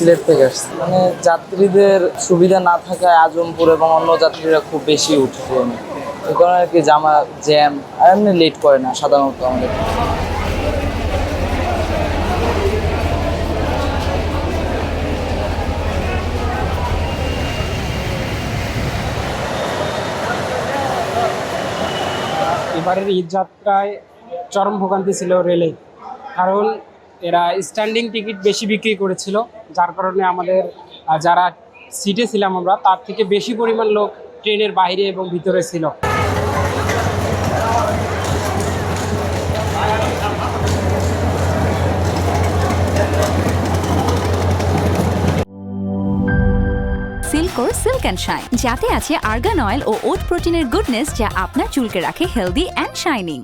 সিলেট থেকে আসছি। মানে যাত্রীদের সুবিধা না থাকায় আজমপুর এবং অন্য যাত্রীরা খুব বেশি উঠে ট্রেনে, এই কারণে আর কি জ্যাম আর এমনি লেট করে না সাধারণত আমাদের। এবারের ঈদ যাত্রায় চরম ভোগান্তি ছিল রেলে, কারণ এরা স্ট্যান্ডিং টিকিট বেশি বিক্রি করেছিল, যার কারণে আমাদের যারা সিটে ছিলাম আমরা তার থেকে বেশি পরিমাণ লোক ট্রেনের বাইরে এবং ভিতরে ছিল। সিল্কোর সিল্ক অ্যান্ড শাইন, যাতে আছে আর্গান অয়েল ও ওট প্রোটিনের গুডনেস, যা আপনার চুলকে রাখে হেলদি অ্যান্ড শাইনিং।